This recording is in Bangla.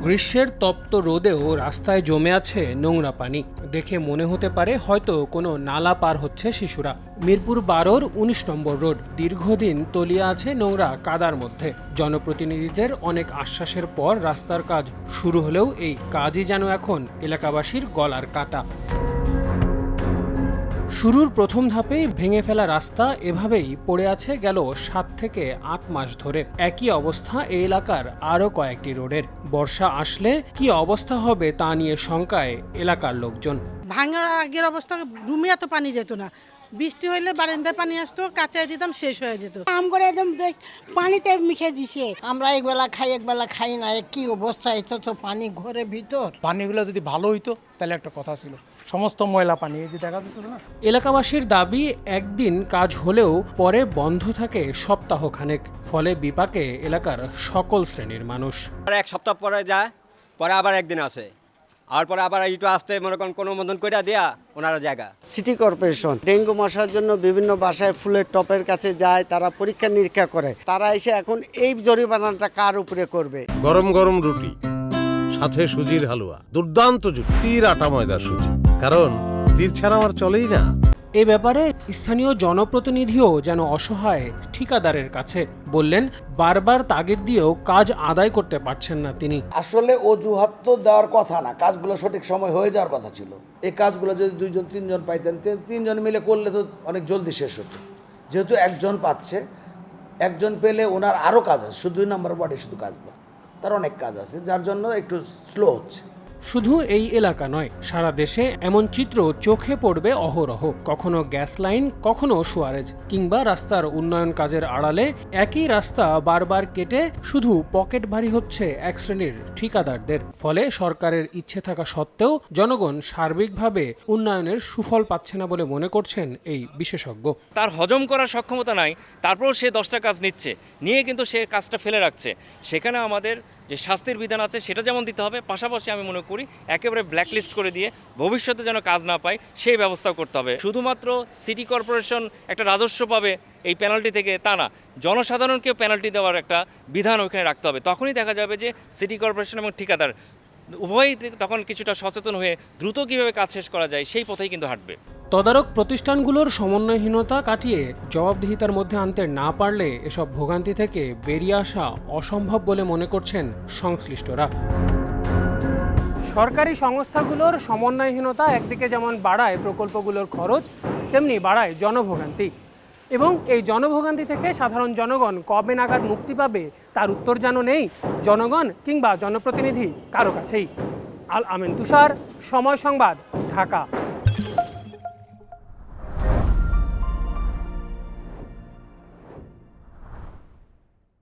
গ্রীষ্মের তপ্ত রোদেও রাস্তায় জমে আছে নোংরা পানি। দেখে মনে হতে পারে হয়তো কোনো নালা পার হচ্ছে শিশুরা। মিরপুর 12-র 19 নম্বর রোড দীর্ঘদিন তলিয়ে আছে নোংরা কাদার মধ্যে। জনপ্রতিনিধিদের অনেক আশ্বাসের পর রাস্তার কাজ শুরু হলেও এই কাজই যেন এখন এলাকাবাসীর গলার কাটা। শুরুর প্রথম ধাপেই ভেঙে ফেলা রাস্তা এভাবেই পড়ে আছে গেল 7 থেকে 8 মাস ধরে। একই অবস্থা এই এলাকার আরও কয়েকটি রোডের। বর্ষা আসলে কি অবস্থা হবে তা নিয়ে শঙ্কায় এলাকার লোকজন। ভাঙার আগের অবস্থা রুমে এত পানি যেত না, বৃষ্টি হইলে বারান্দায় পানি আসতো, কাঁচাই দিতাম শেষ হয়ে যেত। আম করে একদম পানিতে মিশে দিছে। আমরা একবেলা খাই না, কি অবস্থা, এটা তো পানি ঘরের ভিতর। পানিগুলো যদি ভালো হইতো তাহলে একটা কথা ছিল, সমস্ত ময়লা পানি এই যে দেখা যেত না। এলাকাবাসীর দাবি একদিন কাজ হলেও পরে বন্ধ থাকে সপ্তাহখানেক, ফলে বিপাকে এলাকার সকল শ্রেণীর মানুষ। এক সপ্তাহ পরে যায়, পরে আবার একদিন আসে, আর পরে আবার একটু আসতে মনে করেন কোনো মতন করে দেয়া ওনারা জায়গা। সিটি কর্পোরেশন ডেঙ্গু মশার জন্য বিভিন্ন বাসায় ফুলের টপের কাছে যায়, তারা পরীক্ষা নিরীক্ষা করে। তারা এসে এখন এই জরিমানাটা কার উপরে করবে? গরম গরম রুটি সাথে সুজির হালুয়া, দুর্দান্ত জুটি, তীর আটা ময়দার সুজি, কারণ তীর ছাড়া আমার চলেই না। এ ব্যাপারে স্থানীয় জনপ্রতিনিধিও যেন অসহায় ঠিকাদারের কাছে। বললেন বারবার তাগিদ দিয়েও কাজ আদায় করতে পারছেন না তিনি। আসলে অজুহাত তো দেওয়ার কথা না, কাজগুলো সঠিক সময় হয়ে যাওয়ার কথা ছিল। এই কাজগুলো যদি 2-3 জন পাইতেন, 3 জন মিলে করলে তো অনেক জলদি শেষ হতো। যেহেতু একজন পাচ্ছে, একজন পেলে ওনার আরও কাজ আছে, শুধু 2 নম্বর ওয়ার্ডে শুধু কাজ না, তার অনেক কাজ আছে, যার জন্য একটু স্লো হচ্ছে। শুধু এই এলাকা নয়, সারা দেশে এমন চিত্র চোখে পড়বে অহরহ। কখনো গ্যাস লাইন, কখনো সুয়ারেজ, কিংবা রাস্তার উন্নয়ন কাজের আড়ালে একই রাস্তা বারবার কেটে শুধু পকেট ভারী হচ্ছে এক শ্রেণীর ঠিকাদারদের। ফলে সরকারের ইচ্ছে থাকা সত্ত্বেও জনগণ সার্বিকভাবে উন্নয়নের সুফল পাচ্ছে না বলে মনে করছেন এই বিশেষজ্ঞ। তার হজম করার সক্ষমতা নাই, তারপরেও সে 10টা কাজ নিয়ে কিন্তু সে কাজটা ফেলে রাখছে। সেখানে আমাদের যে শাস্তির বিধান আছে সেটা যেমন দিতে হবে, পাশাপাশি আমি মনে করি একেবারে ব্ল্যাকলিস্ট করে দিয়ে ভবিষ্যতে যেন কাজ না পায় সেই ব্যবস্থা করতে হবে। শুধুমাত্র সিটি কর্পোরেশন একটা রাজস্ব পাবে এই পেনাল্টি থেকে তা না, জনসাধারণকেও পেনাল্টি দেওয়ার একটা বিধান ওইখানে রাখতে হবে। তখনই দেখা যাবে যে সিটি কর্পোরেশন এবং ঠিকাদার উভয়ই তখন কিছুটা সচেতন হয়ে দ্রুত কীভাবে কাজ শেষ করা যায় সেই পথেই কিন্তু হাঁটবে। তদারক প্রতিষ্ঠানগুলোর সমন্বয়হীনতা কাটিয়ে জবাবদিহিতার মধ্যে আনতে না পারলে এসব ভোগান্তি থেকে বেরিয়ে আসা অসম্ভব বলে মনে করছেন সংশ্লিষ্টরা। সরকারি সংস্থাগুলোর সমন্বয়হীনতা একদিকে যেমন বাড়ায় প্রকল্পগুলোর খরচ, তেমনি বাড়ায় জনভোগান্তি। এবং এই জনভোগান্তি থেকে সাধারণ জনগণ কবে নাগাদ মুক্তি পাবে তার উত্তর যেন নেই জনগণ কিংবা জনপ্রতিনিধি কারো কাছেই। আল আমিন তুষার, সময় সংবাদ, ঢাকা।